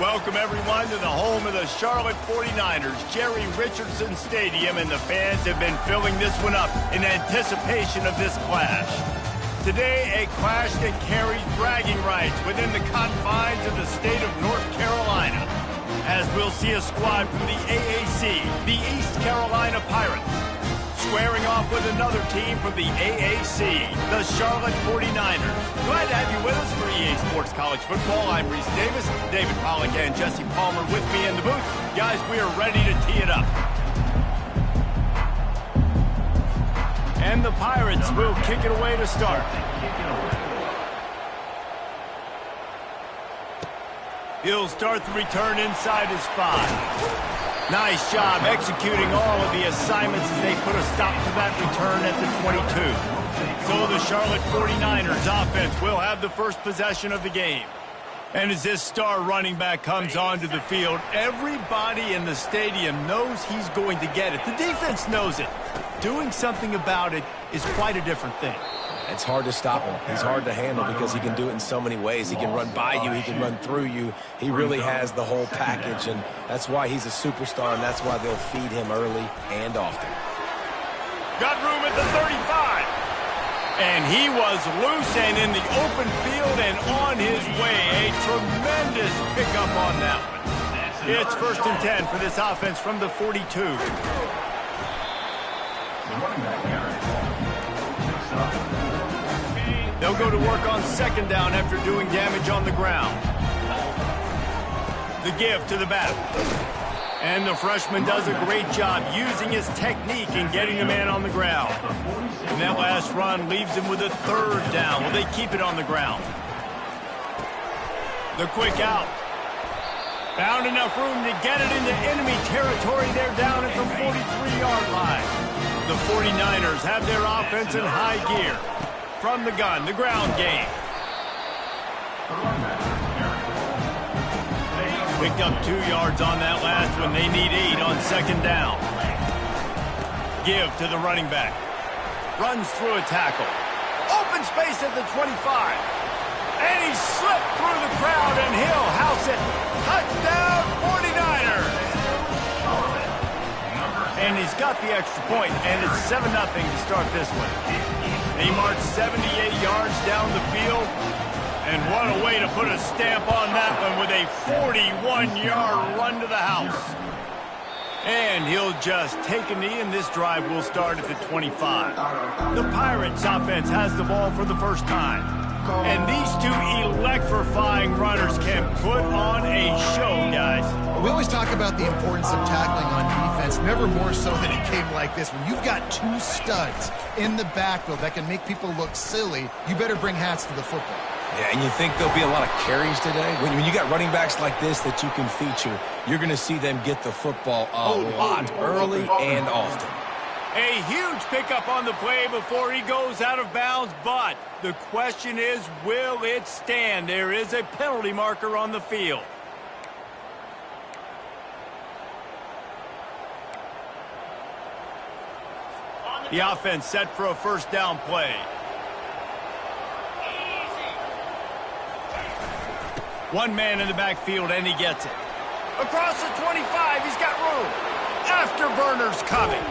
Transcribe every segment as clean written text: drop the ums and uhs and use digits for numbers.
Welcome, everyone, to the home of the Charlotte 49ers, Jerry Richardson Stadium, and the fans have been filling this one up in anticipation of this clash. Today, a clash that carries bragging rights within the confines of the state of North Carolina, as we'll see a squad from the AAC, the East Carolina Pirates, squaring off with another team from the AAC, the Charlotte 49ers. Glad to have you with us for EA Sports College Football. I'm Reese Davis, David Pollack and Jesse Palmer with me in the booth. Guys, we are ready to tee it up. And the Pirates will kick it away to start. He'll start the return inside his 5. Nice job executing all of the assignments as they put a stop to that return at the 22. So the Charlotte 49ers offense will have the first possession of the game. And as this star running back comes onto the field, everybody in the stadium knows he's going to get it. The defense knows it. Doing something about it is quite a different thing. It's hard to stop him. He's hard to handle because he can do it in so many ways. He can run by you. He can run through you. He really has the whole package, and that's why he's a superstar, and that's why they'll feed him early and often. Got room at the 35. And he was loose and in the open field and on his way. A tremendous pickup on that one. It's 1st and 10 for this offense from the 42. They'll go to work on 2nd down after doing damage on the ground. The give to the back. And the freshman does a great job using his technique and getting the man on the ground. And that last run leaves him with a 3rd down. Will they keep it on the ground? The quick out. Found enough room to get it into enemy territory. They're down at the 43-yard line. The 49ers have their offense in high gear. From the gun, the ground game. Picked up 2 yards on that last one. They need 8 on 2nd down. Give to the running back. Runs through a tackle. Open space at the 25. And he slipped through the crowd, and he'll house it. Touchdown, 49ers. And he's got the extra point, and it's 7-0 to start this one. He marched 78 yards down the field, and what a way to put a stamp on that one with a 41-yard run to the house. And he'll just take a knee, and this drive will start at the 25. The Pirates offense has the ball for the first time. And these two electrifying runners can put on a show, guys. We always talk about the importance of tackling on defense, never more so than a game like this. When you've got 2 studs in the backfield that can make people look silly, you better bring hats to the football. Yeah, and you think there'll be a lot of carries today? When you got running backs like this that you can feature, you're going to see them get the football a lot early and often. A huge pickup on the play before he goes out of bounds, but the question is, will it stand? There is a penalty marker on the field. The offense set for a 1st down play. One man in the backfield, and he gets it. Across the 25, he's got room. Afterburners coming.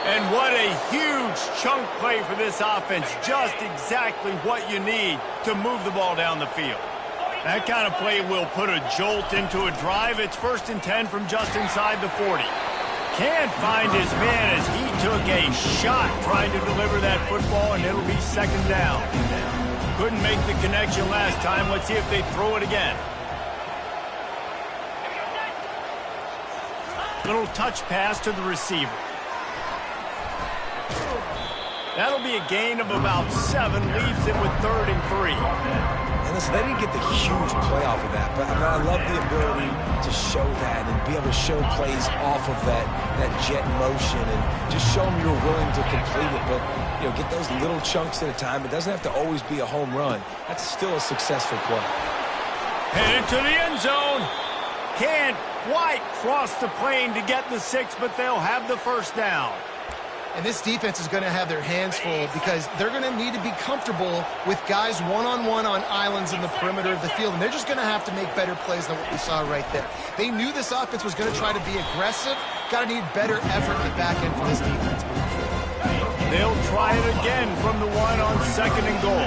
And what a huge chunk play for this offense. Just exactly what you need to move the ball down the field. That kind of play will put a jolt into a drive. It's 1st and 10 from just inside the 40. Can't find his man as he took a shot trying to deliver that football, and it'll be 2nd down. Couldn't make the connection last time. Let's see if they throw it again. Little touch pass to the receiver. That'll be a gain of about 7, leaves it with 3rd and 3. And listen, they didn't get the huge play off of that, but I love the ability to show that and be able to show plays off of that jet motion and just show them you're willing to complete it. But, you know, get those little chunks at a time. It doesn't have to always be a home run. That's still a successful play. Headed to the end zone. Can't quite cross the plane to get the 6, but they'll have the 1st down. And this defense is going to have their hands full because they're going to need to be comfortable with guys one-on-one on islands in the perimeter of the field. And they're just going to have to make better plays than what we saw right there. They knew this offense was going to try to be aggressive. Got to need better effort in the back end for this defense moving forward. They'll try it again from the one on 2nd and goal.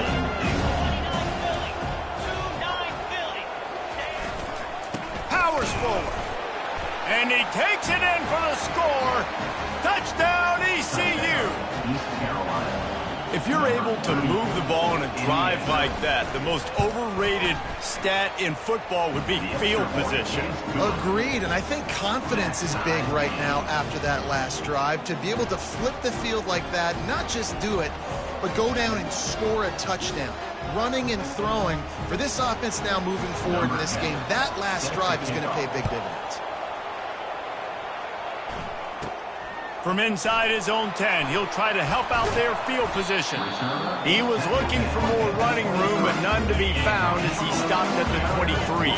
Powers forward. And he takes it in for the score. Touchdown, ECU. If you're able to move the ball in a drive like that, the most overrated stat in football would be field position. Agreed, and I think confidence is big right now after that last drive. To be able to flip the field like that, not just do it, but go down and score a touchdown. Running and throwing. For this offense now moving forward in this game, that last drive is going to pay big dividends. From inside his own 10, he'll try to help out their field position. He was looking for more running room, but none to be found as he stopped at the 23.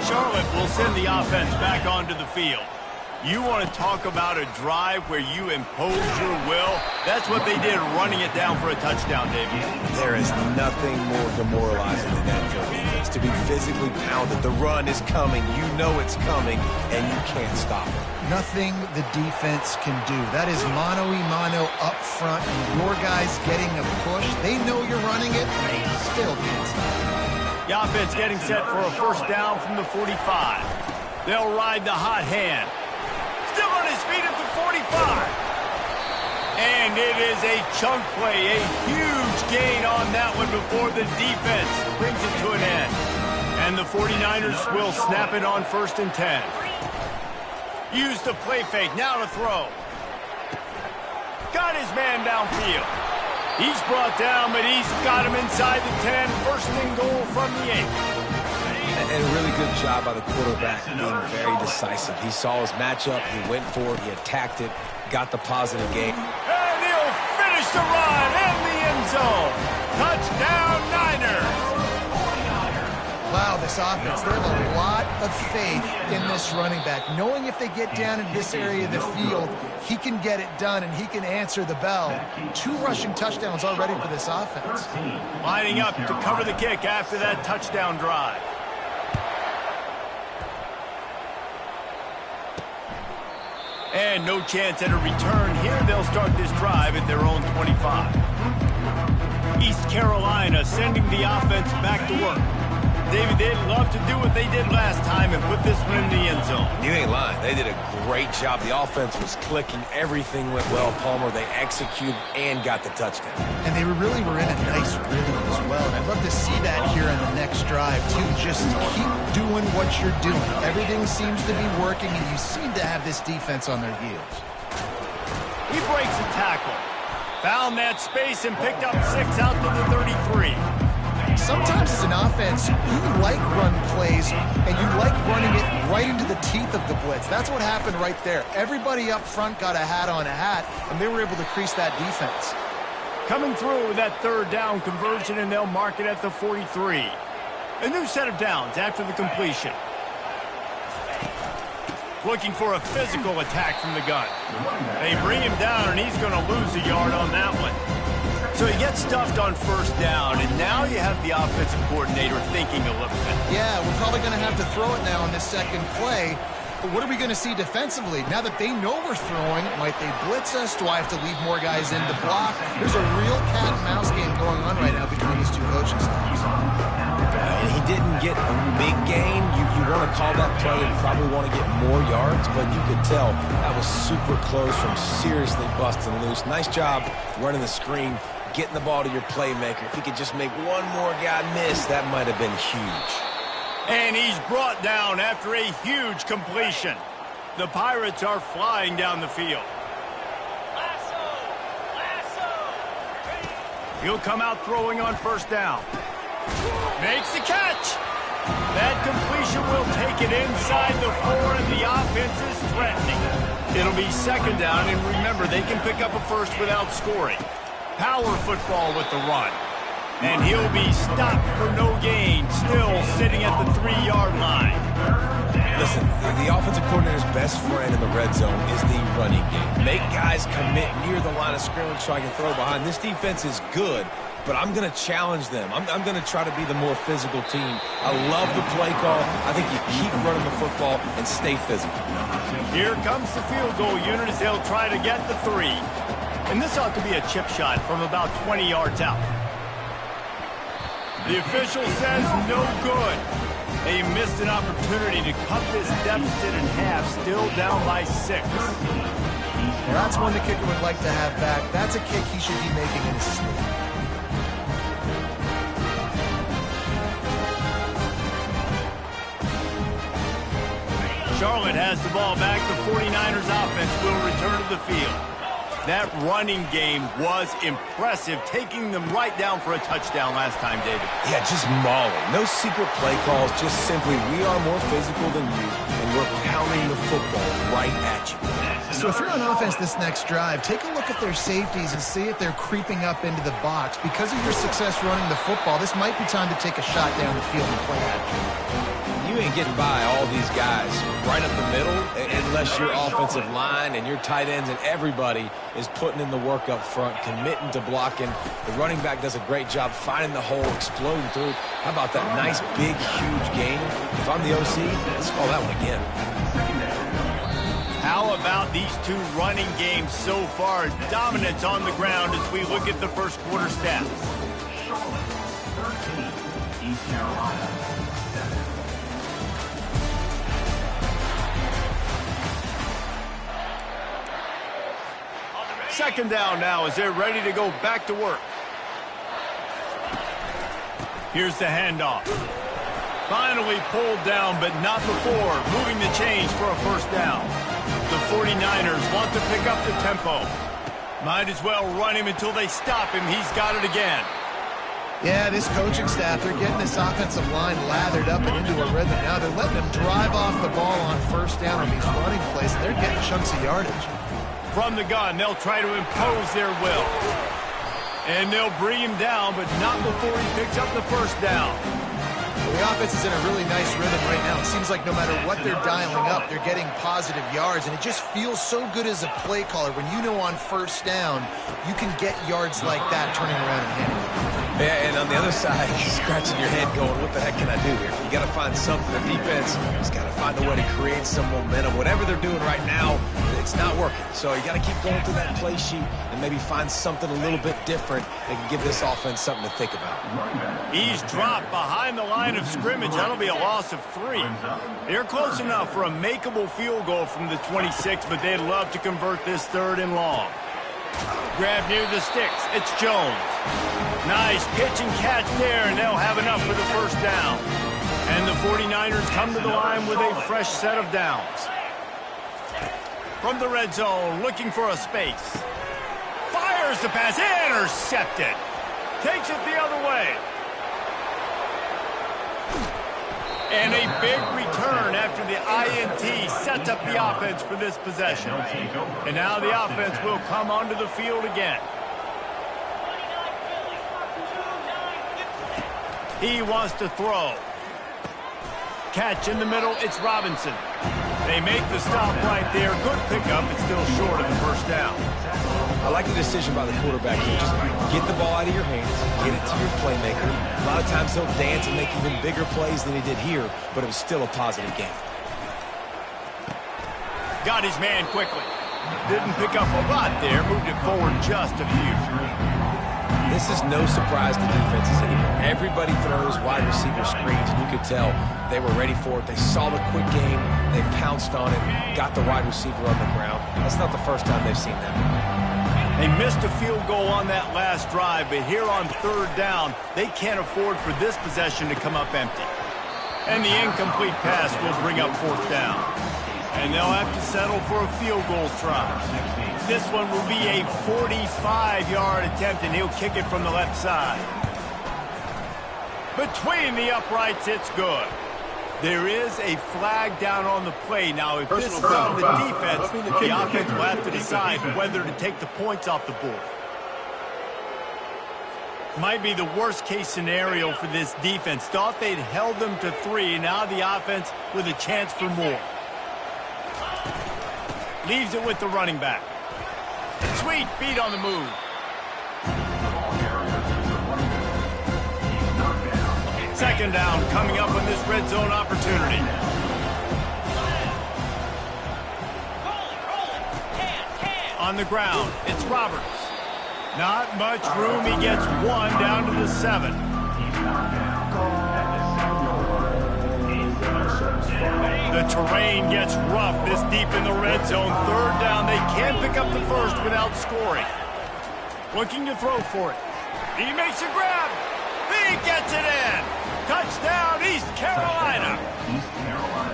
Charlotte will send the offense back onto the field. You want to talk about a drive where you impose your will? That's what they did, running it down for a touchdown, David. There is nothing more demoralizing than that for defense. To be physically pounded. The run is coming. You know it's coming, and you can't stop it. Nothing the defense can do. That is mano-a-mano up front, and your guys getting a push. They know you're running it, and they still can't stop it. The offense getting set for a first down from the 45. They'll ride the hot hand. Still on his feet at the 45. And it is a chunk play, a huge gain on that one before the defense brings it to an end. And the 49ers will snap it on 1st and 10. Use the play fake, now to throw. Got his man downfield. He's brought down, but he's got him inside the 10. 1st and goal from the 8. And a really good job by the quarterback being very decisive. He saw his matchup, he went for it, he attacked it, got the positive gain. And he'll finish the run in the end zone. Touchdown, Niners. Wow, this offense, they have a lot of faith in this running back. Knowing if they get down in this area of the field, he can get it done and he can answer the bell. 2 rushing touchdowns already for this offense. Lining up to cover the kick after that touchdown drive. And no chance at a return here. They'll start this drive at their own 25. East Carolina sending the offense back to work. David, they'd love to do what they did last time and put this one in the end zone. You ain't lying. They did a great job. The offense was clicking. Everything went well, Palmer. They executed and got the touchdown. And they really were in a nice rhythm as well. And I'd love to see that here in the next drive, too. Just keep doing what you're doing. Everything seems to be working, and you seem to have this defense on their heels. He breaks a tackle. Found that space and picked up 6 out to the 33. Sometimes as an offense, you like run plays, and you like running it right into the teeth of the blitz. That's what happened right there. Everybody up front got a hat on a hat, and they were able to crease that defense. Coming through with that 3rd down conversion, and they'll mark it at the 43. A new set of downs after the completion. Looking for a physical attack from the gun. They bring him down, and he's going to lose a yard on that one. So he gets stuffed on 1st down, and now you have the offensive coordinator thinking a little bit. Yeah, we're probably going to have to throw it now on this 2nd play. But what are we going to see defensively? Now that they know we're throwing, might they blitz us? Do I have to leave more guys in to block? There's a real cat and mouse game going on right now between these 2 coaching staffs. He didn't get a big gain. You want to call that play and probably want to get more yards, but you could tell that was super close from seriously busting loose. Nice job running the screen, getting the ball to your playmaker. If he could just make one more guy miss, that might have been huge. And he's brought down after a huge completion. The Pirates are flying down the field. He'll come out throwing on 1st down. Makes the catch. That completion will take it inside the 4, and the offense is threatening. It'll be 2nd down, and remember, they can pick up a first without scoring. Power football with the run. And he'll be stopped for no gain, still sitting at the 3-yard line. Listen, the offensive coordinator's best friend in the red zone is the running game. Make guys commit near the line of scrimmage so I can throw behind. This defense is good, but I'm going to challenge them. I'm going to try to be the more physical team. I love the play call. I think you keep running the football and stay physical. Here comes the field goal unit as they'll try to get the 3. And this ought to be a chip shot from about 20 yards out. The official says no good. They missed an opportunity to cut this deficit in half, still down by 6. Well, that's one the kicker would like to have back. That's a kick he should be making in his sleep. Charlotte has the ball back. The 49ers offense will return to the field. That running game was impressive, taking them right down for a touchdown last time, David. Yeah, just mauling. No secret play calls, just simply we are more physical than you, and we're pounding the football right at you. So if you're on offense this next drive, take a look at their safeties and see if they're creeping up into the box. Because of your success running the football, this might be time to take a shot down the field and play action. You ain't getting by all these guys right up the middle unless your offensive line and your tight ends and everybody is putting in the work up front, committing to blocking. The running back does a great job finding the hole, exploding through. How about that nice, big, huge gain? If I'm the OC, let's call that one again. How about these two running games so far? Dominance on the ground as we look at the first quarter stats. Charlotte 13, East Carolina 7. Second down now as they're ready to go back to work. Here's the handoff. Finally pulled down, but not before moving the chains for a first down. The 49ers want to pick up the tempo. Might as well run him until they stop him. He's got it again. Yeah, this coaching staff, they're getting this offensive line lathered up and into a rhythm now. They're letting them drive off the ball on first down on these running plays, and they're getting chunks of yardage. From the gun, they'll try to impose their will. And they'll bring him down, but not before he picks up the first down. The offense is in a really nice rhythm right now. It seems like no matter what they're dialing up, they're getting positive yards, and it just feels so good as a play caller when you know on first down you can get yards like that turning around and handling it. Yeah, and on the other side, you're scratching your head going, what the heck can I do here? You got to find something. The defense has got to find a way to create some momentum. Whatever they're doing right now, it's not working. So you got to keep going through that play sheet and maybe find something a little bit different that can give this offense something to think about. He's dropped behind the line of scrimmage. That'll be a loss of 3. They're close enough for a makeable field goal from the 26, but they'd love to convert this 3rd and long. Grab near the sticks. It's Jones. Nice pitch and catch there, and they'll have enough for the first down. And the 49ers come to the line with a fresh set of downs. From the red zone, looking for a space. Fires the pass, intercepted. Takes it the other way. And a big return after the INT sets up the offense for this possession. And now the offense will come onto the field again. He wants to throw. Catch in the middle, it's Robinson. They make the stop right there. Good pickup, it's still short of the first down. I like the decision by the quarterback here. Just get the ball out of your hands, get it to your playmaker. A lot of times he'll dance and make even bigger plays than he did here, but it was still a positive game. Got his man quickly. Didn't pick up a lot there, moved it forward just a few. This is no surprise to defenses anymore. Everybody throws wide receiver screens, and you could tell they were ready for it. They saw the quick game, they pounced on it, got the wide receiver on the ground. That's not the first time they've seen that. They missed a field goal on that last drive, but here on 3rd down, they can't afford for this possession to come up empty. And the incomplete pass will bring up 4th down. And they'll have to settle for a field goal try. This one will be a 45-yard attempt, and he'll kick it from the left side. Between the uprights, it's good. There is a flag down on the play. Now, if this is on the defense, the offense will have to decide whether to take the points off the board. Might be the worst-case scenario for this defense. Thought they'd held them to 3. Now the offense with a chance for more. Leaves it with the running back. Sweet feet on the move. Second down coming up on this red zone opportunity. On the ground, it's Roberts. Not much room. He gets 1 down to the 7. The terrain gets rough this deep in the red zone. Third down. They can't pick up the first without scoring. Looking to throw for it. He makes a grab. He gets it in. Touchdown, East Carolina.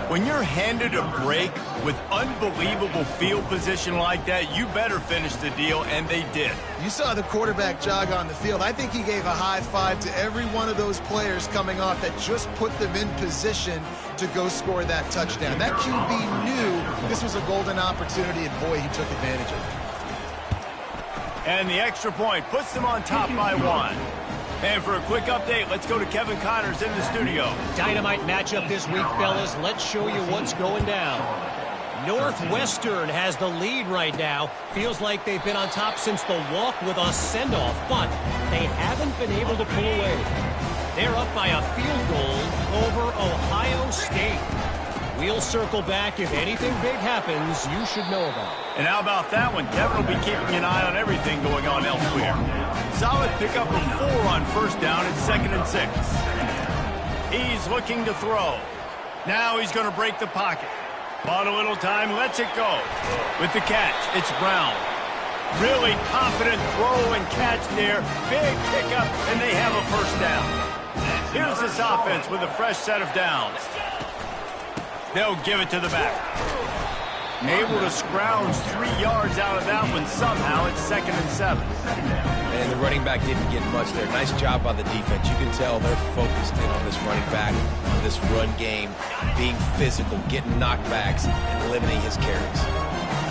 When you're handed a break with unbelievable field position like that, you better finish the deal, and they did. You saw the quarterback jog on the field. I think he gave a high five to every one of those players coming off that just put them in position to go score that touchdown. That QB knew this was a golden opportunity, and boy, he took advantage of it. And the extra point puts them on top by 1. And for a quick update, let's go to Kevin Connors in the studio. Dynamite matchup this week, fellas. Let's show you what's going down. Northwestern has the lead right now. Feels like they've been on top since the walk with a send-off, but they haven't been able to pull away. They're up by a field goal over Ohio State. We'll circle back. If anything big happens, you should know about it. And how about that one? Kevin will be keeping an eye on everything going on elsewhere. Solid pickup of 4 on first down at 2nd and 6. He's looking to throw. Now he's going to break the pocket. Bought a little time, lets it go. With the catch, it's Brown. Really confident throw and catch there. Big pickup, and they have a first down. Here's this offense with a fresh set of downs. They'll give it to the back. Able to scrounge 3 yards out of that one somehow. It's 2nd and 7. And the running back didn't get much there. Nice job by the defense. You can tell they're focused in on this running back, on this run game, being physical, getting knockbacks, and limiting his carries.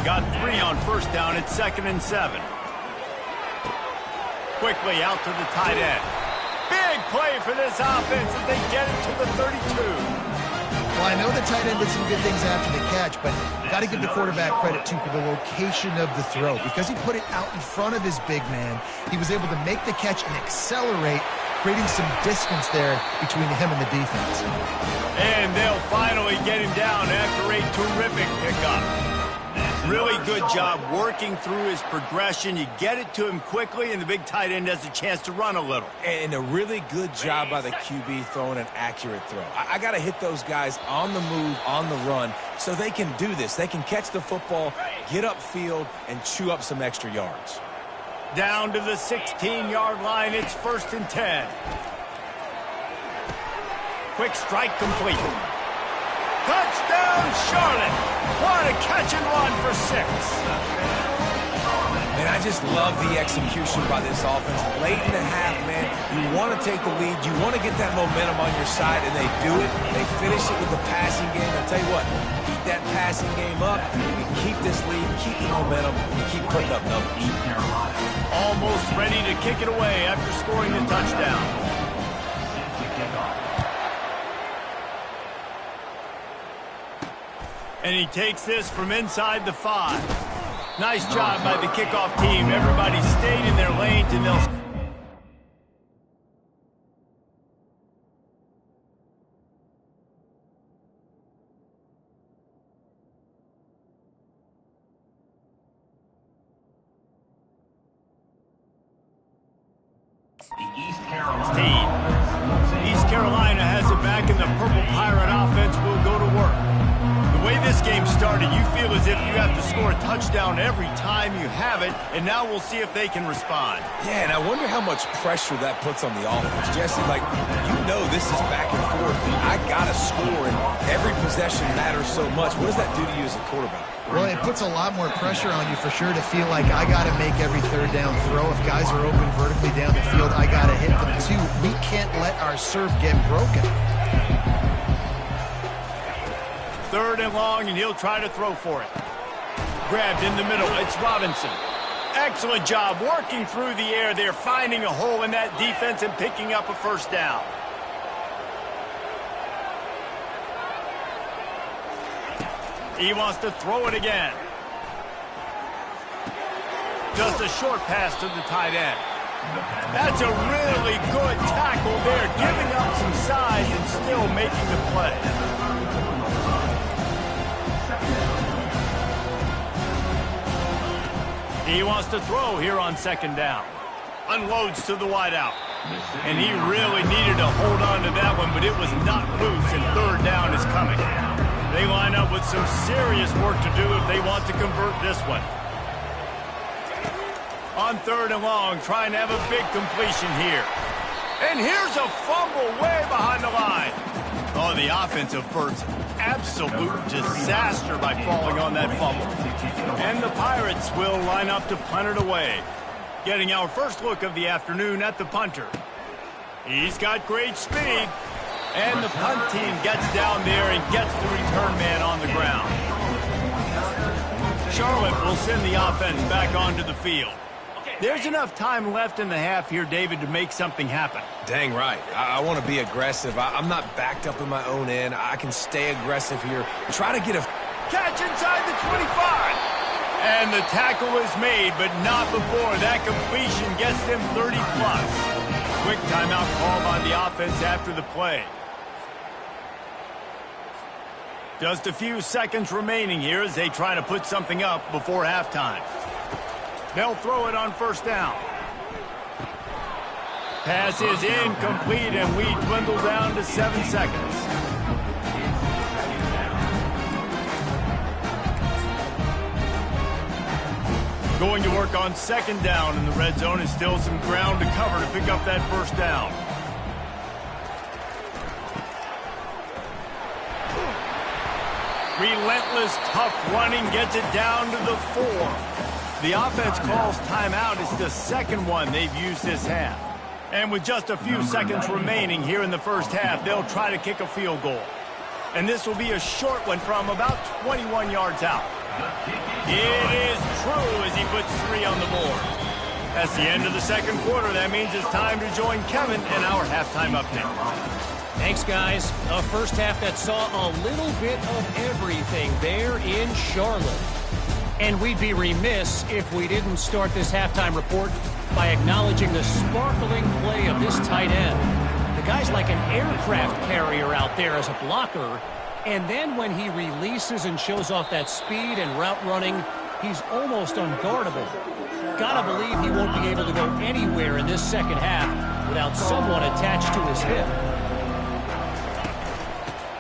Got 3 on first down. It's 2nd and 7. Quickly out to the tight end. Big play for this offense as they get it to the 32. Well, I know the tight end did some good things after the catch, but got to give the quarterback credit, too, for the location of the throw. Because he put it out in front of his big man, he was able to make the catch and accelerate, creating some distance there between him and the defense. And they'll finally get him down after a terrific pickup. Really good job working through his progression. You get it to him quickly, and the big tight end has a chance to run a little. And a really good job by the QB throwing an accurate throw. I got to hit those guys on the move, on the run, so they can do this. They can catch the football, get upfield, and chew up some extra yards. Down to the 16-yard line. It's 1st and 10. Quick strike complete. Touchdown, Charlotte. What a catch and run for 6. Man, I just love the execution by this offense. Late in the half, man, you want to take the lead. You want to get that momentum on your side, and they do it. They finish it with the passing game. I'll tell you what, keep that passing game up. You keep this lead, keep the momentum, and keep putting up numbers. Almost ready to kick it away after scoring the touchdown. And he takes this from inside the 5. Nice job by the kickoff team. Everybody stayed in their lanes, and they'll... East Carolina has it back, and the Purple Pirate offense will go to work. The way this game started, you feel as if you have to score a touchdown every time you have it, and now we'll see if they can respond. Yeah, and I wonder how much pressure that puts on the offense. Jesse, like, you know this is back and forth. I got to score, and every possession matters so much. What does that do to you as a quarterback? Well, it puts a lot more pressure on you for sure to feel like I got to make every third down throw. If guys are open vertically down the field, I got to hit them too. We can't let our serve get broken. 3rd and long, and he'll try to throw for it. Grabbed in the middle. It's Robinson. Excellent job working through the air there, finding a hole in that defense and picking up a first down. He wants to throw it again. Just a short pass to the tight end. That's a really good tackle there, giving up some size and still making the play. He wants to throw here on second down. Unloads to the wideout. And he really needed to hold on to that one, but it was not loose, and third down is coming. They line up with some serious work to do if they want to convert this one. On third and long, trying to have a big completion here. And here's a fumble way behind the line. Oh, the offense averts absolute disaster by falling on that fumble. And the Pirates will line up to punt it away. Getting our first look of the afternoon at the punter. He's got great speed. And the punt team gets down there and gets the return man on the ground. Charlotte will send the offense back onto the field. There's enough time left in the half here, David, to make something happen. Dang right. I want to be aggressive. I'm not backed up in my own end. I can stay aggressive here. Try to get a catch inside the 25. And the tackle is made, but not before that completion gets them 30-plus. Quick timeout call by the offense after the play. Just a few seconds remaining here as they try to put something up before halftime. They'll throw it on first down. Pass is incomplete, and we dwindle down to 7 seconds. Going to work on second down in the red zone, and still some ground to cover to pick up that first down. Relentless, tough running gets it down to the 4. The offense calls timeout. It's the second one they've used this half. And with just a few seconds remaining here in the first half, they'll try to kick a field goal. And this will be a short one from about 21 yards out. It is true as he puts 3 on the board. That's the end of the second quarter. That means it's time to join Kevin in our halftime update. Thanks, guys. A first half that saw a little bit of everything there in Charlotte. And we'd be remiss if we didn't start this halftime report by acknowledging the sparkling play of this tight end. The guy's like an aircraft carrier out there as a blocker. And then when he releases and shows off that speed and route running, he's almost unguardable. Gotta believe he won't be able to go anywhere in this second half without someone attached to his hip.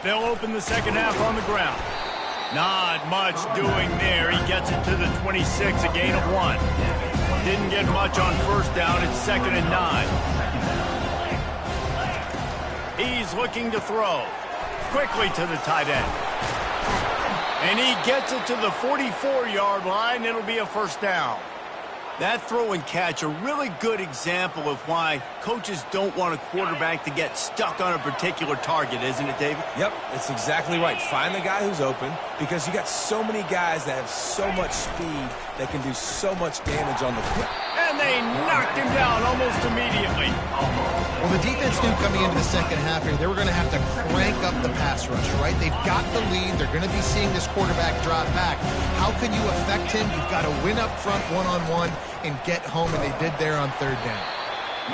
They'll open the second half on the ground. Not much doing there. He gets it to the 26, a gain of 1. Didn't get much on first down. It's 2nd and 9. He's looking to throw. Quickly to the tight end. And he gets it to the 44-yard line. It'll be a first down. That throw and catch, a really good example of why coaches don't want a quarterback to get stuck on a particular target, isn't it, David? Yep, it's exactly right. Find the guy who's open, because you got so many guys that have so much speed that can do so much damage on the foot. And they knocked him down almost immediately. Well, the defense knew coming into the second half here, they were going to have to crank up the pass rush, right? They've got the lead. They're going to be seeing this quarterback drop back. How can you affect him? You've got to win up front one-on-one and get home, and they did there on third down.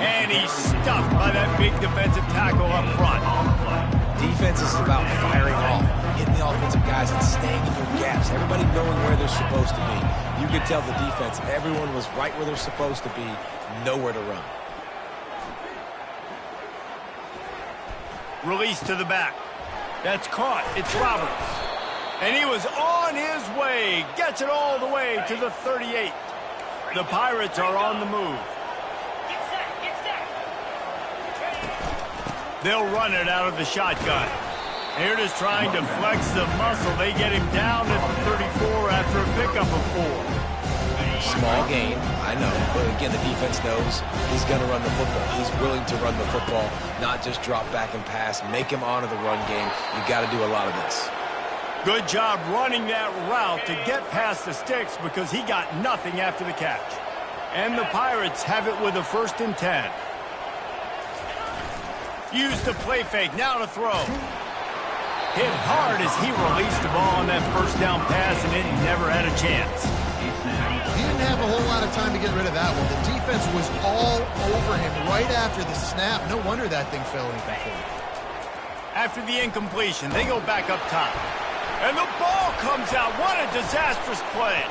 And he's stuffed by that big defensive tackle up front. Defense is about firing off, hitting the offensive guys and staying in your gaps. Everybody knowing where they're supposed to be. You could tell the defense, everyone was right where they're supposed to be, nowhere to run. Release to the back. That's caught. It's Roberts. And he was on his way. Gets it all the way to the 38. The Pirates are on the move. They'll run it out of the shotgun. Here it is trying to flex the muscle. They get him down at the 34 after a pickup of 4. Small gain, I know, but again, the defense knows he's going to run the football. He's willing to run the football, not just drop back and pass, make him honor the run game. You got to do a lot of this. Good job running that route to get past the sticks because he got nothing after the catch. And the Pirates have it with a 1st and 10. Use the play fake, now to throw. Hit hard as he released the ball on that 1st down pass, and it never had a chance. He didn't have a whole lot of time to get rid of that one. The defense was all over him right after the snap. No wonder that thing fell incomplete. After the incompletion, they go back up top. And the ball comes out. What a disastrous play.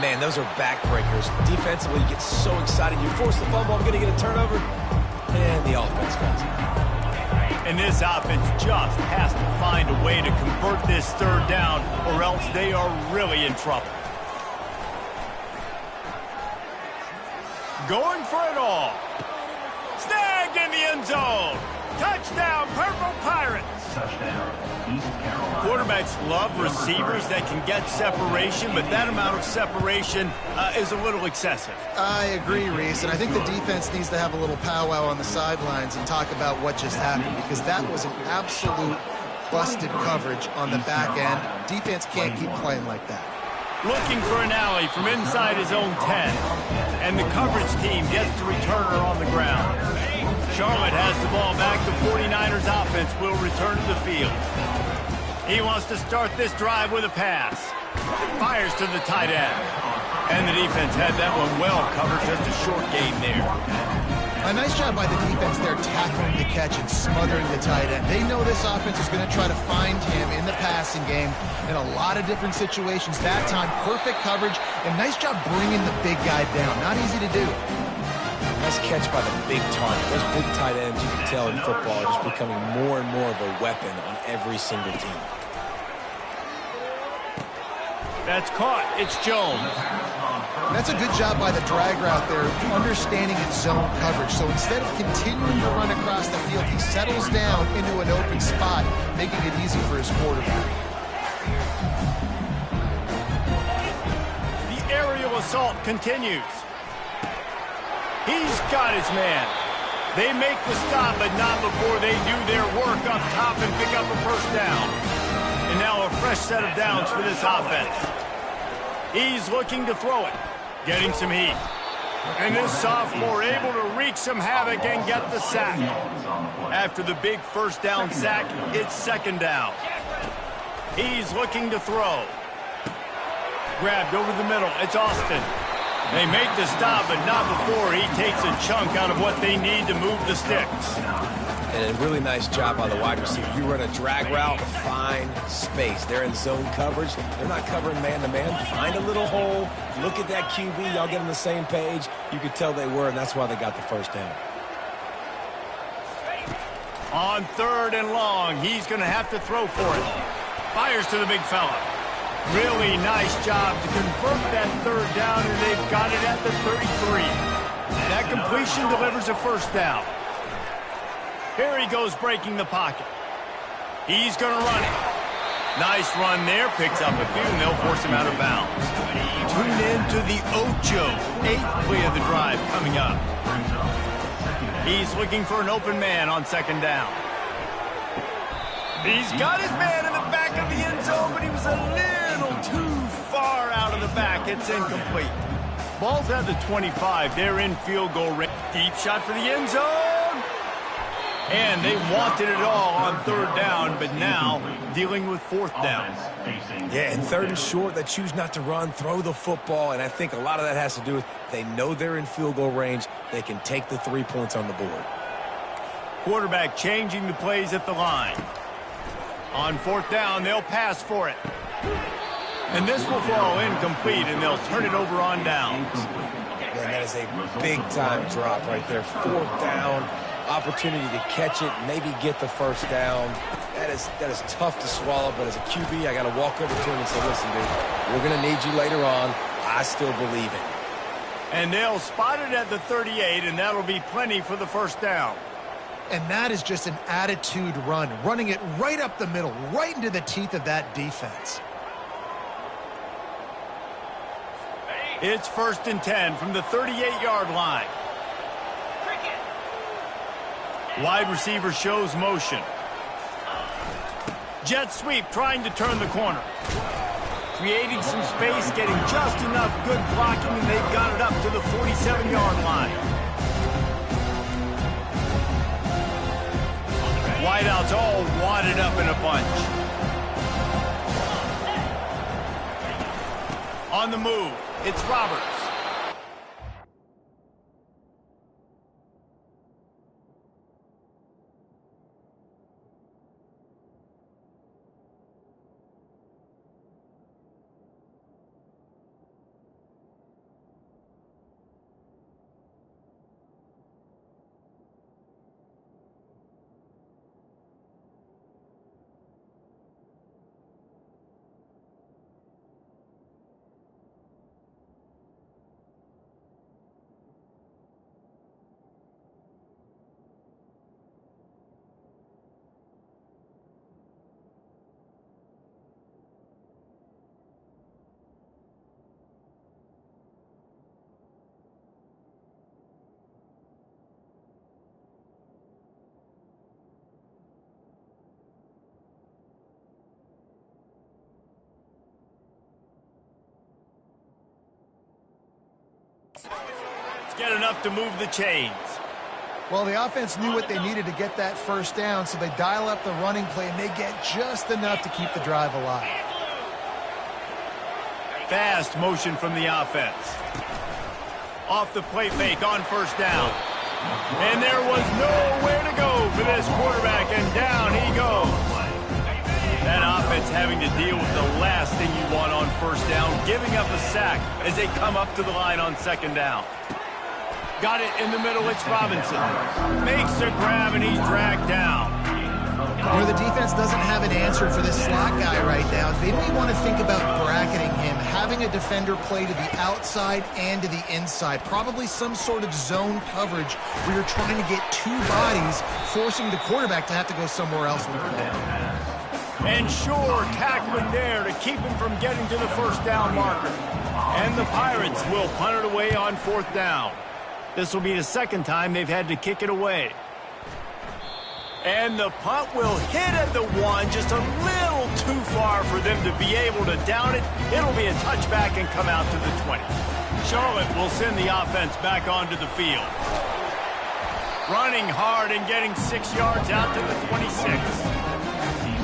Man, those are backbreakers. Defensively, you get so excited. You force the fumble, I'm going to get a turnover. And the offense falls out. And this offense just has to find a way to convert this 3rd down, or else they are really in trouble. Going for it all. Snagged in the end zone. Touchdown, Purple Pirates. Touchdown, East Carolina. Quarterbacks love receivers that can get separation, but that amount of separation is a little excessive. I agree, Reese, and I think the defense needs to have a little powwow on the sidelines and talk about what just happened, because that was an absolute busted coverage on the back end. Defense can't keep playing like that. Looking for an alley from inside his own 10, and the coverage team gets the returner on the ground. Charlotte has the ball back. The 49ers offense will return to the field. He wants to start this drive with a pass. Fires to the tight end. And the defense had that one well covered. Just a short gain there. A nice job by the defense there, tackling the catch and smothering the tight end. They know this offense is going to try to find him in the passing game in a lot of different situations. That time, perfect coverage, and nice job bringing the big guy down. Not easy to do. Nice catch by the big target. Those big tight ends, you can tell in football, are just becoming more and more of a weapon on every single team. That's caught. It's Jones. That's a good job by the drag route there, understanding its zone coverage. So instead of continuing to run across the field, he settles down into an open spot, making it easy for his quarterback. The aerial assault continues. He's got his man. They make the stop, but not before they do their work up top and pick up a 1st down. And now a fresh set of downs for this offense. He's looking to throw it, getting some heat. And this sophomore able to wreak some havoc and get the sack. After the big 1st down sack, it's 2nd down. He's looking to throw. Grabbed over the middle. It's Austin. They make the stop, but not before he takes a chunk out of what they need to move the sticks. And a really nice job by the wide receiver. You run a drag route, find space. They're in zone coverage. They're not covering man-to-man. Find a little hole. Look at that QB. Y'all get on the same page. You could tell they were, and that's why they got the 1st down. On 3rd and long, he's going to have to throw for it. Fires to the big fella. Really nice job to convert that 3rd down, and they've got it at the 33. That completion delivers a 1st down. Here he goes breaking the pocket. He's going to run it. Nice run there. Picks up a few, and they'll force him out of bounds. Tune in to the Ocho. 8th play of the drive coming up. He's looking for an open man on 2nd down. He's got his man in the back of the end zone, but he was a little too far out of the back. It's incomplete. Ball's at the 25. They're in field goal range. Deep shot for the end zone. And they wanted it all on 3rd down, but now dealing with 4th down. Yeah, and 3rd and short, they choose not to run, throw the football, and I think a lot of that has to do with they know they're in field goal range. They can take the 3 points on the board. Quarterback changing the plays at the line. On 4th down, they'll pass for it. And this will fall incomplete, and they'll turn it over on downs. Man, that is a big-time drop right there. 4th down, opportunity to catch it, maybe get the 1st down. That is tough to swallow, but as a QB, I got to walk over to him and say, listen, dude, we're going to need you later on. I still believe it. And they'll spot it at the 38, and that'll be plenty for the 1st down. And that is just an attitude run, running it right up the middle, right into the teeth of that defense. It's 1st and 10 from the 38-yard line. Wide receiver shows motion. Jet sweep trying to turn the corner. creating some space, getting just enough good blocking, and they've got it up to the 47-yard line. Wideouts all wadded up in a bunch. On the move, it's Roberts. Let's get enough to move the chains. Well, the offense knew what they needed to get that first down, so they dial up the running play, and they get just enough to keep the drive alive. Fast motion from the offense. Off the play fake on first down. And there was nowhere to go for this quarterback, and down he goes. That offense having to deal with the last thing you want on first down, giving up a sack as they come up to the line on second down. Got it in the middle, it's Robinson. Makes a grab, and he's dragged down. You know, the defense doesn't have an answer for this slot guy right now. They may want to think about bracketing him, having a defender play to the outside and to the inside. Probably some sort of zone coverage where you're trying to get two bodies, forcing the quarterback to have to go somewhere else in the play. And sure, tackling there to keep him from getting to the first down marker. And the Pirates will punt it away on fourth down. This will be the second time they've had to kick it away. And the punt will hit at the one, just a little too far for them to be able to down it. It'll be a touchback and come out to the 20. Charlotte will send the offense back onto the field. Running hard and getting 6 yards out to the 26.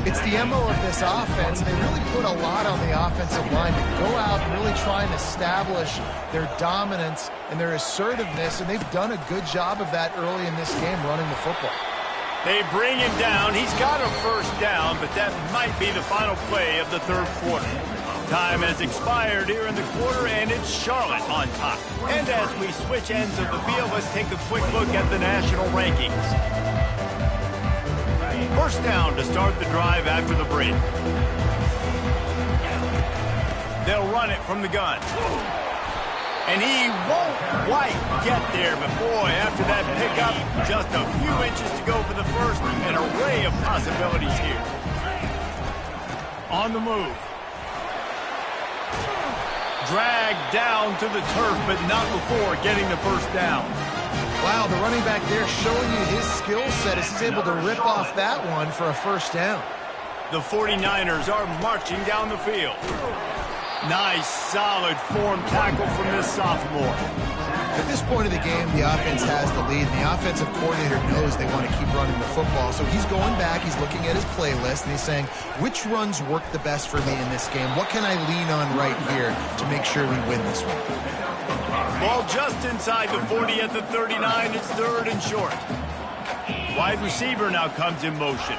It's the MO of this offense. They really put a lot on the offensive line to go out and really try and establish their dominance and their assertiveness, and they've done a good job of that early in this game, running the football. They bring him down. He's got a first down, but that might be the final play of the third quarter. Time has expired here in the quarter, and it's Charlotte on top. And as we switch ends of the field, let's take a quick look at the national rankings. First down to start the drive after the break. They'll run it from the gun. And he won't quite get there, but boy, after that pickup, just a few inches to go for the first, an array of possibilities here. On the move. Dragged down to the turf, but not before getting the first down. Wow, the running back there showing you his skill set as he's able to rip off that one for a first down. The 49ers are marching down the field. Nice, solid form tackle from this sophomore. At this point of the game, the offense has the lead, and the offensive coordinator knows they want to keep running the football. So he's going back, he's looking at his playlist, and he's saying, which runs work the best for me in this game? What can I lean on right here to make sure we win this one? Ball just inside the 40 at the 39. It's third and short. Wide receiver now comes in motion.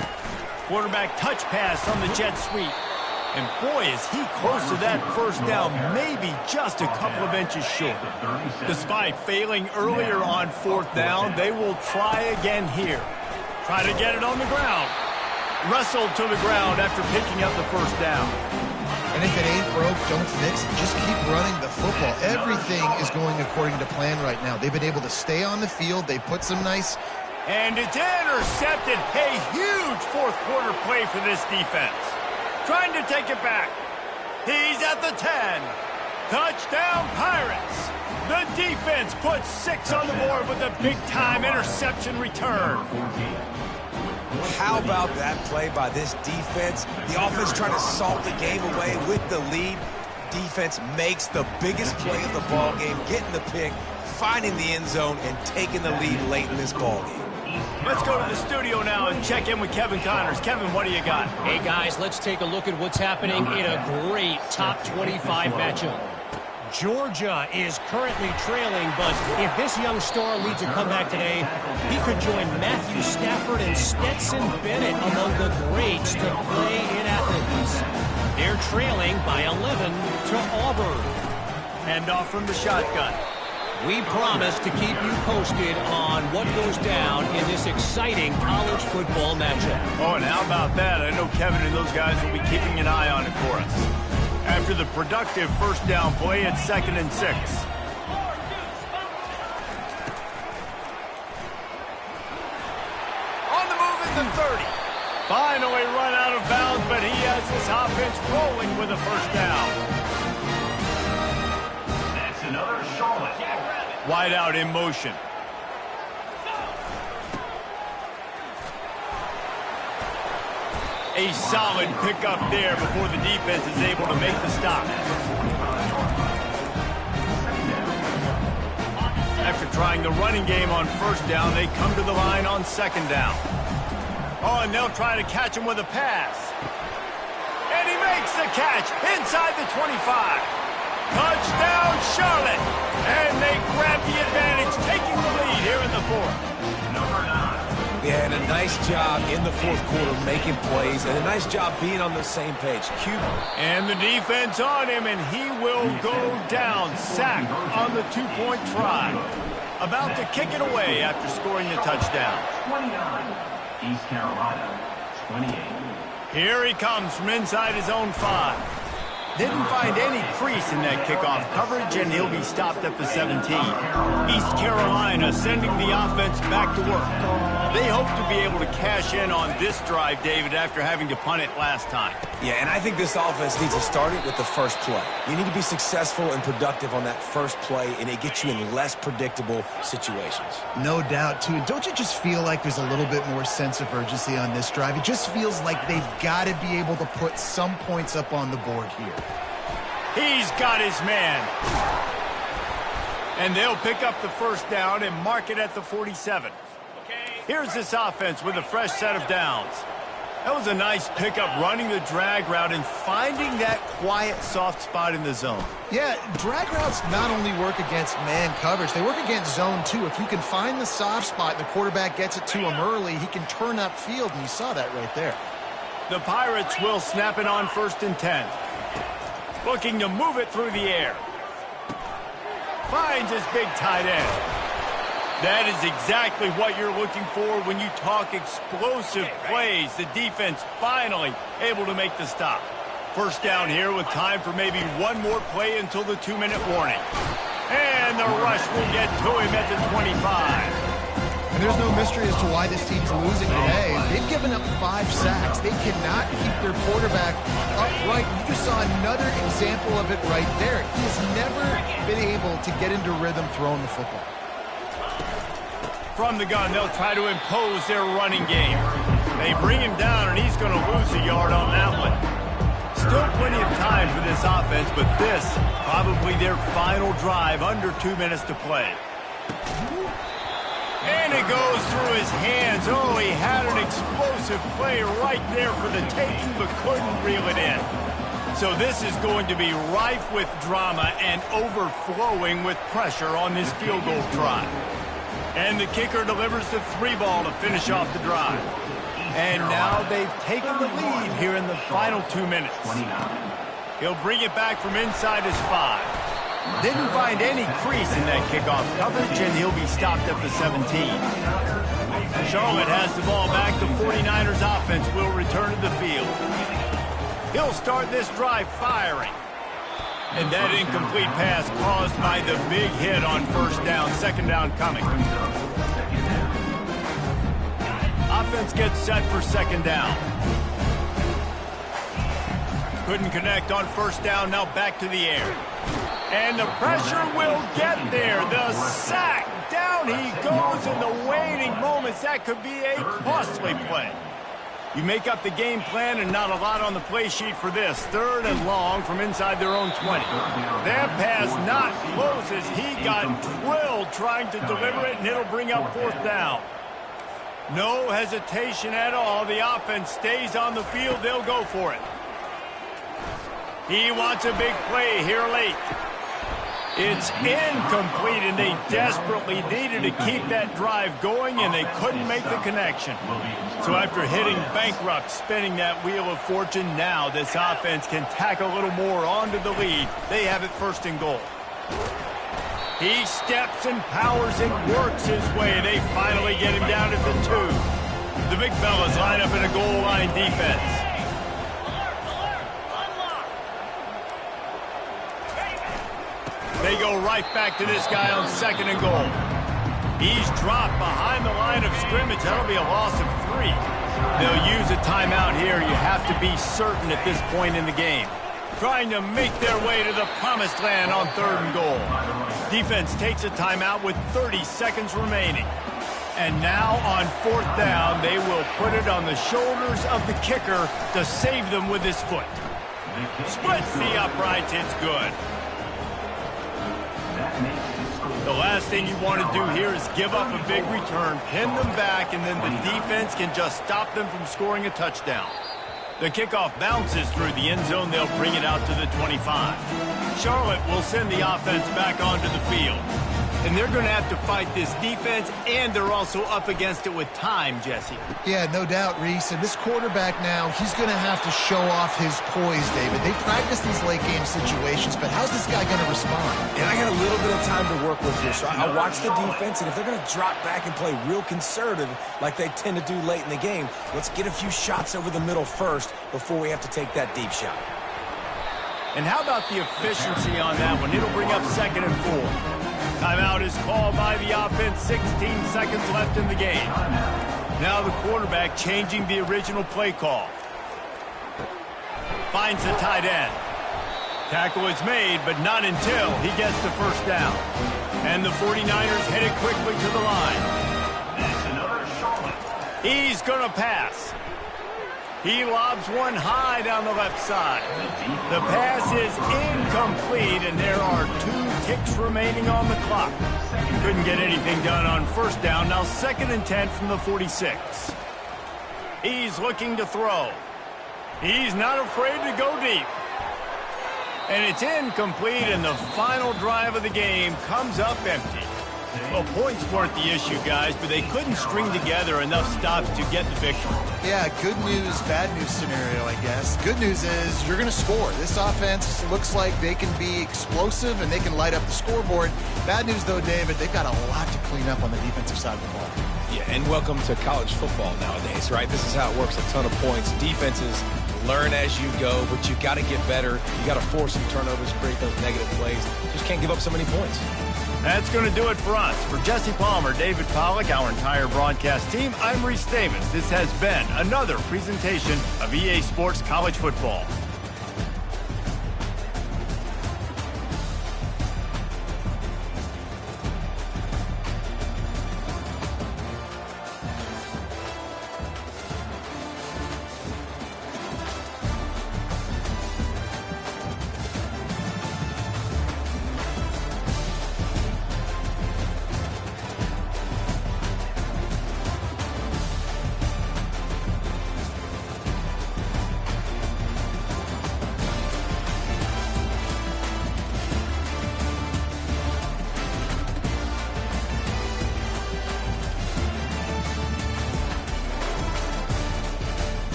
Quarterback touch pass on the jet sweep. And boy, is he close to that first down, maybe just a couple of inches short. Despite failing earlier on fourth down, they will try again here. Try to get it on the ground. Wrestled to the ground after picking up the first down. And if it ain't broke, don't fix it. Just keep running the football. Everything is going according to plan right now. They've been able to stay on the field. They put some nice... And it's intercepted. A huge fourth quarter play for this defense. Trying to take it back. He's at the 10. Touchdown, Pirates. The defense puts 6 on the board with a big-time interception return. How about that play by this defense? The offense trying to salt the game away with the lead. Defense makes the biggest play of the ball game, getting the pick, finding the end zone, and taking the lead late in this ball game. Let's go to the studio now and check in with Kevin Connors. Kevin, what do you got? Hey, guys, let's take a look at what's happening in a great top 25 matchup. Georgia is currently trailing, but if this young star leads a comeback today, he could join Matthew Stafford and Stetson Bennett among the greats to play in Athens. They're trailing by 11 to Auburn. Hand off from the shotgun. We promise to keep you posted on what goes down in this exciting college football matchup. Oh, and how about that? I know Kevin and those guys will be keeping an eye on it for us. After the productive first down play, it's 2nd and 6. On the move at the 30. Finally run out of bounds, but he has this offense rolling with a first down. That's another Charlotte. Wide out in motion. A solid pickup there before the defense is able to make the stop. After trying the running game on first down, they come to the line on 2nd down. Oh, and they'll try to catch him with a pass. And he makes the catch inside the 25. Touchdown, Charlotte! And they grab the advantage, taking the lead here in the 4th. Number 9. Yeah, and a nice job in the 4th quarter making plays, and a nice job being on the same page. Cuban. And the defense on him, and he will go down. Sacked on the 2-point try. About to kick it away after scoring the touchdown. 29. East Carolina, 28. Here he comes from inside his own 5. Didn't find any crease in that kickoff coverage, and he'll be stopped at the 17. East Carolina sending the offense back to work. They hope to be able to cash in on this drive, David, after having to punt it last time. Yeah, and I think this offense needs to start it with the first play. You need to be successful and productive on that first play, and it gets you in less predictable situations. No doubt, too. Don't you just feel like there's a little bit more sense of urgency on this drive? It just feels like they've got to be able to put some points up on the board here. He's got his man. And they'll pick up the first down and mark it at the 47. Here's this offense with a fresh set of downs. That was a nice pickup, running the drag route and finding that quiet, soft spot in the zone. Yeah, drag routes not only work against man coverage, they work against zone too. If you can find the soft spot and the quarterback gets it to him early, he can turn upfield, and you saw that right there. The Pirates will snap it on 1st and 10. Looking to move it through the air. Finds his big tight end. That is exactly what you're looking for when you talk explosive plays. The defense finally able to make the stop. First down here with time for maybe one more play until the 2-minute warning. And the rush will get to him at the 25. And there's no mystery as to why this team's losing today. They've given up 5 sacks. They cannot keep their quarterback upright. You just saw another example of it right there. He has never been able to get into rhythm throwing the football. From the gun, they'll try to impose their running game. They bring him down, and he's going to lose a yard on that one. Still plenty of time for this offense, but this probably their final drive, under 2 minutes to play. And it goes through his hands. Oh, he had an explosive play right there for the taking, but couldn't reel it in. So this is going to be rife with drama and overflowing with pressure on this field goal drive. And the kicker delivers the 3-ball to finish off the drive. And now they've taken the lead here in the final 2 minutes. He'll bring it back from inside his 5. Didn't find any crease in that kickoff coverage, and he'll be stopped at the 17. Charlotte has the ball back. The 49ers offense will return to the field. He'll start this drive firing. And that incomplete pass caused by the big hit on first down. 2nd down coming. Offense gets set for 2nd down. Couldn't connect on first down. Now back to the air. And the pressure will get there. The sack. Down he goes in the waiting moments. That could be a costly play. You make up the game plan and not a lot on the play sheet for this. 3rd and long from inside their own 20. That pass not close as he got drilled trying to deliver it, and it'll bring up 4th down. No hesitation at all. The offense stays on the field. They'll go for it. He wants a big play here late. It's incomplete, and they desperately needed to keep that drive going, and they couldn't make the connection. So after hitting bankrupt, spinning that wheel of fortune, now this offense can tack a little more onto the lead. They have it 1st and goal. He steps and powers and works his way. They finally get him down at the 2. The big fellas line up in a goal line defense. They go right back to this guy on 2nd and goal. He's dropped behind the line of scrimmage. That'll be a loss of 3. They'll use a timeout here. You have to be certain at this point in the game. Trying to make their way to the promised land on 3rd and goal. Defense takes a timeout with 30 seconds remaining. And now on 4th down, they will put it on the shoulders of the kicker to save them with his foot. Splits the uprights. It's good. The last thing you want to do here is give up a big return, pin them back, and then the defense can just stop them from scoring a touchdown. The kickoff bounces through the end zone. They'll bring it out to the 25. Charlotte will send the offense back onto the field. And they're going to have to fight this defense, and they're also up against it with time, Jesse. Yeah, no doubt, Reese. And this quarterback now, he's going to have to show off his poise, David. They practice these late-game situations, but how's this guy going to respond? And I got a little bit of time to work with here, so I watch the defense, and if they're going to drop back and play real conservative like they tend to do late in the game, let's get a few shots over the middle first before we have to take that deep shot. And how about the efficiency on that one? It'll bring up 2nd and 4. Timeout is called by the offense. 16 seconds left in the game. Now the quarterback changing the original play call. Finds the tight end. Tackle is made, but not until he gets the 1st down. And the 49ers headed quickly to the line. That's another Charlotte. He's going to pass. He lobs one high down the left side. The pass is incomplete, and there are 2 ticks remaining on the clock. Couldn't get anything done on 1st down. Now 2nd and 10 from the 46. He's looking to throw. He's not afraid to go deep. And it's incomplete, and the final drive of the game comes up empty. Well, points weren't the issue, guys, but they couldn't string together enough stops to get the victory. Yeah, good news, bad news scenario, I guess. Good news is you're going to score. This offense looks like they can be explosive and they can light up the scoreboard. Bad news, though, David, they've got a lot to clean up on the defensive side of the ball. Yeah, and welcome to college football nowadays, right? This is how it works, a ton of points. Defenses learn as you go, but you've got to get better. You got to force some turnovers, create those negative plays. Just can't give up so many points. That's going to do it for us. For Jesse Palmer, David Pollack, our entire broadcast team, I'm Reese Davis. This has been another presentation of EA Sports College Football.